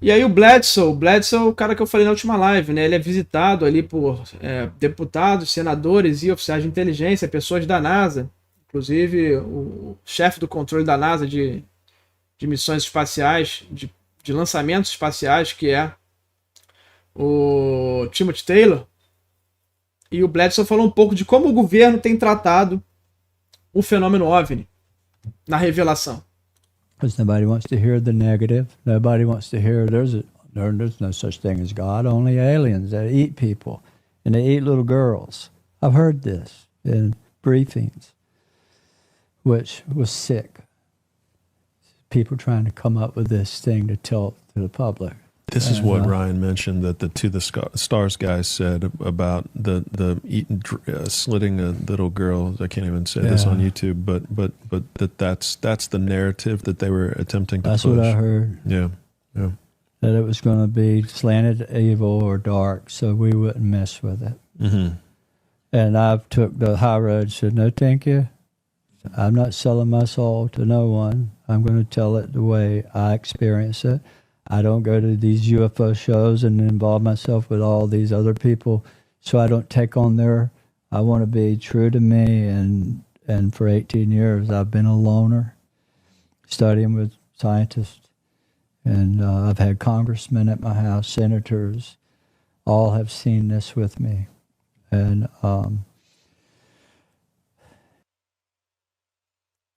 E aí o Bledsoe é o cara que eu falei na última live, né? Ele é visitado ali por deputados, senadores e oficiais de inteligência, pessoas da NASA, inclusive o chefe do controle da NASA de missões espaciais, de lançamentos espaciais, que é o Timothy Taylor. E o Bledsoe falou um pouco de como o governo tem tratado o fenômeno OVNI na revelação. Because nobody wants to hear the negative. Nobody wants to hear there's no such thing as God, only aliens that eat people and they eat little girls. I've heard this in briefings, which was sick. People trying to come up with this thing to tell to the public. This is what Ryan mentioned that the To the Stars guys said about the slitting a little girl. I can't even say this on YouTube, but that's the narrative that they were attempting to push. That's what I heard. Yeah. That it was going to be slanted evil or dark, so we wouldn't mess with it. Mm-hmm. And I took the high road and said, no, thank you. I'm not selling my soul to no one. I'm going to tell it the way I experience it. I don't go to these UFO shows and involve myself with all these other people, so I don't take on I want to be true to me, and for 18 years I've been a loner, studying with scientists, and I've had congressmen at my house, senators, all have seen this with me, and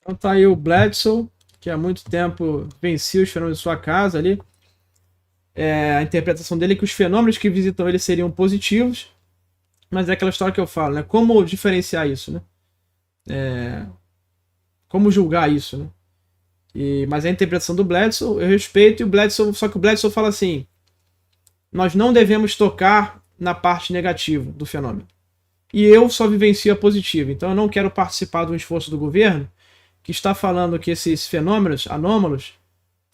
Então tá aí o Bledsoe, que há muito tempo vencia os fenômenos de sua casa ali. A interpretação dele é que os fenômenos que visitam ele seriam positivos, mas é aquela história que eu falo, né? Como diferenciar isso, né? Como julgar isso, né? Mas a interpretação do Bledsoe eu respeito, e o Bledsoe, só que o Bledsoe fala assim: nós não devemos tocar na parte negativa do fenômeno. E eu só vivencio a positiva, então eu não quero participar de um esforço do governo que está falando que esses fenômenos anômalos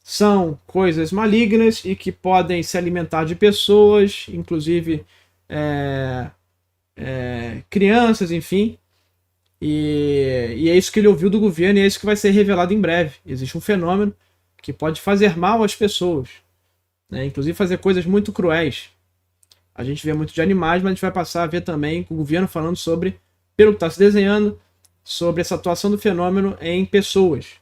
são coisas malignas e que podem se alimentar de pessoas, inclusive crianças, enfim. E é isso que ele ouviu do governo e é isso que vai ser revelado em breve. Existe um fenômeno que pode fazer mal às pessoas, né? Inclusive fazer coisas muito cruéis. A gente vê muito de animais, mas a gente vai passar a ver também o governo falando sobre, pelo que está se desenhando, sobre essa atuação do fenômeno em pessoas.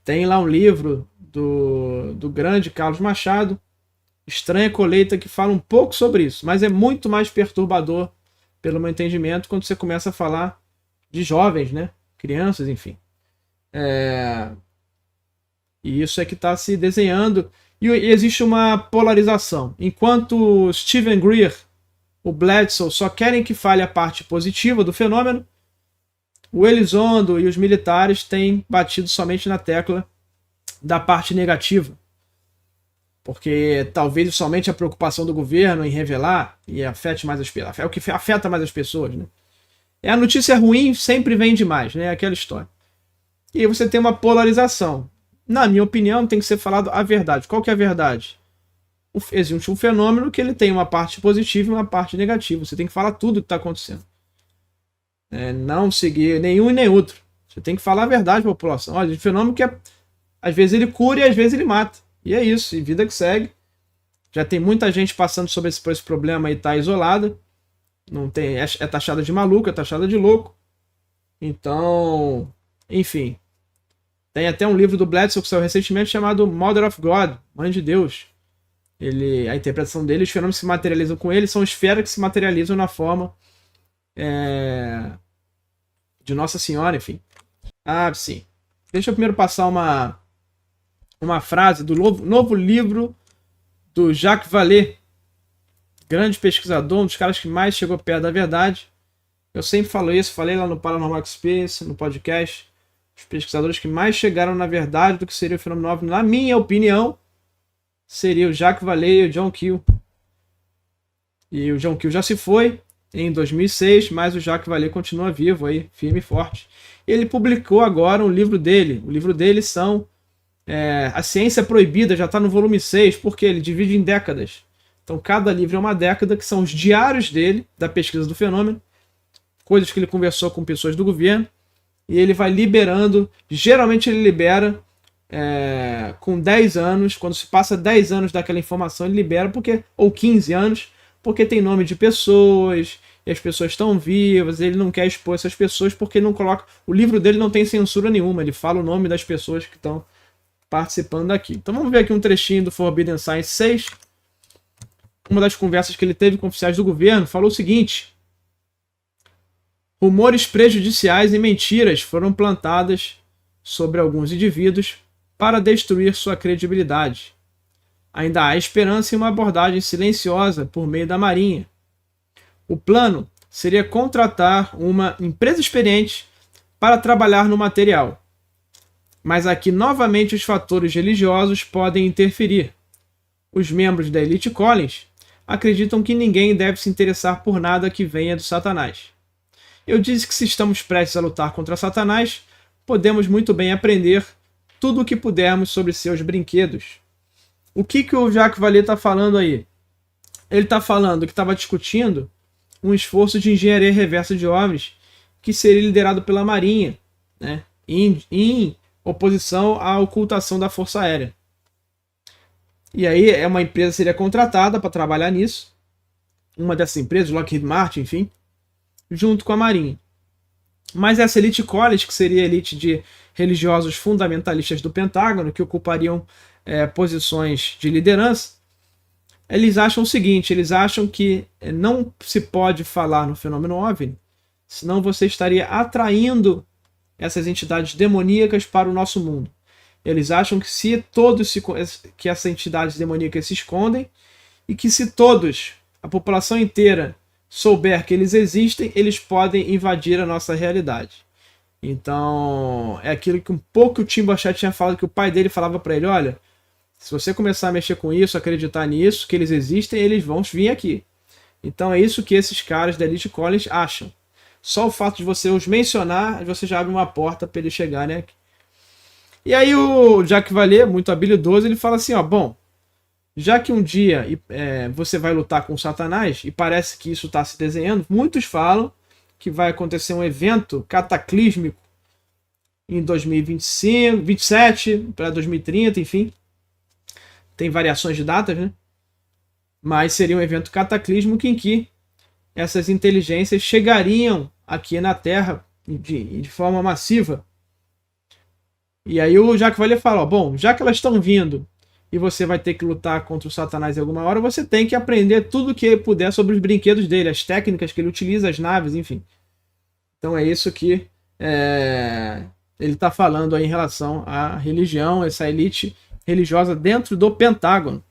Tem lá um livro do grande Carlos Machado, Estranha Colheita, que fala um pouco sobre isso, mas é muito mais perturbador, pelo meu entendimento, quando você começa a falar de jovens, né? Crianças, enfim. E isso é que está se desenhando. E existe uma polarização. Enquanto Steven Greer, o Bledsoe, só querem que fale a parte positiva do fenômeno, o Elizondo e os militares têm batido somente na tecla da parte negativa. Porque talvez somente a preocupação do governo em revelar e afete mais as pessoas. É o que afeta mais as pessoas, né? A notícia ruim sempre vem demais, né? Aquela história. E aí você tem uma polarização. Na minha opinião, tem que ser falado a verdade. Qual que é a verdade? Existe um fenômeno que ele tem uma parte positiva e uma parte negativa. Você tem que falar tudo o que está acontecendo. Não seguir nenhum e nem outro. Você tem que falar a verdade para a população. Olha, o fenômeno que às vezes ele cura e às vezes ele mata. E é isso, e vida que segue. Já tem muita gente passando sobre esse problema e está isolada. Não tem, é taxada de maluco, é taxada de louco. Então, enfim. Tem até um livro do Bledsoe que saiu recentemente chamado Mother of God, Mãe de Deus. A interpretação dele, os fenômenos que se materializam com ele são esferas que se materializam na forma de Nossa Senhora, enfim. Sim. Deixa eu primeiro passar uma frase do novo livro do Jacques Vallée, grande pesquisador, um dos caras que mais chegou perto da verdade. Eu sempre falo isso, falei lá no Paranormal Experience, no podcast. Os pesquisadores que mais chegaram na verdade do que seria o fenômeno OVNI, na minha opinião, seria o Jacques Vallée e o John Keel. E o John Keel já se foi em 2006, mas o Jacques Vallée continua vivo aí, firme e forte. Ele publicou agora um livro dele. O livro dele são A Ciência Proibida, já está no volume 6, porque ele divide em décadas. Então cada livro é uma década, que são os diários dele, da pesquisa do fenômeno, coisas que ele conversou com pessoas do governo, e ele vai liberando, geralmente ele libera com 10 anos, quando se passa 10 anos daquela informação, ele libera, ou 15 anos, porque tem nome de pessoas, e as pessoas estão vivas, ele não quer expor essas pessoas, porque não coloca. O livro dele não tem censura nenhuma, ele fala o nome das pessoas que estão participando aqui. Então vamos ver aqui um trechinho do Forbidden Science 6. Uma das conversas que ele teve com oficiais do governo falou o seguinte: rumores prejudiciais e mentiras foram plantadas sobre alguns indivíduos para destruir sua credibilidade. Ainda há esperança em uma abordagem silenciosa por meio da Marinha. O plano seria contratar uma empresa experiente para trabalhar no material. Mas aqui novamente os fatores religiosos podem interferir. Os membros da Elite Collins acreditam que ninguém deve se interessar por nada que venha do Satanás. Eu disse que se estamos prestes a lutar contra Satanás, podemos muito bem aprender tudo o que pudermos sobre seus brinquedos. O que o Jacques Vallée está falando aí? Ele está falando que estava discutindo um esforço de engenharia reversa de OVNIs que seria liderado pela Marinha, né, em oposição à ocultação da Força Aérea. E aí uma empresa seria contratada para trabalhar nisso, uma dessas empresas, Lockheed Martin, enfim, junto com a Marinha. Mas essa Elite College, que seria a elite de religiosos fundamentalistas do Pentágono, que ocupariam posições de liderança, eles acham o seguinte: eles acham que não se pode falar no fenômeno OVNI, senão você estaria atraindo essas entidades demoníacas para o nosso mundo. Eles acham que que essas entidades demoníacas se escondem, e que se todos, a população inteira, souber que eles existem, eles podem invadir a nossa realidade. Então, é aquilo que um pouco o Tim Burchett tinha falado, que o pai dele falava para ele: olha, se você começar a mexer com isso, acreditar nisso, que eles existem, eles vão vir aqui. Então é isso que esses caras da Elite College acham. Só o fato de você os mencionar, você já abre uma porta para eles chegarem aqui. E aí o Jacques Vallée, muito habilidoso, ele fala assim: ó, bom, já que um dia você vai lutar com o Satanás, e parece que isso está se desenhando, muitos falam que vai acontecer um evento cataclísmico em 2025, 27 para 2030, enfim. Tem variações de datas, né? Mas seria um evento cataclísmico em que essas inteligências chegariam aqui na Terra de forma massiva. E aí o Jacques Vallée fala: ó, bom, já que elas estão vindo e você vai ter que lutar contra o Satanás em alguma hora, você tem que aprender tudo o que puder sobre os brinquedos dele, as técnicas que ele utiliza, as naves, enfim. Então é isso que ele está falando aí em relação à religião, essa elite religiosa dentro do Pentágono.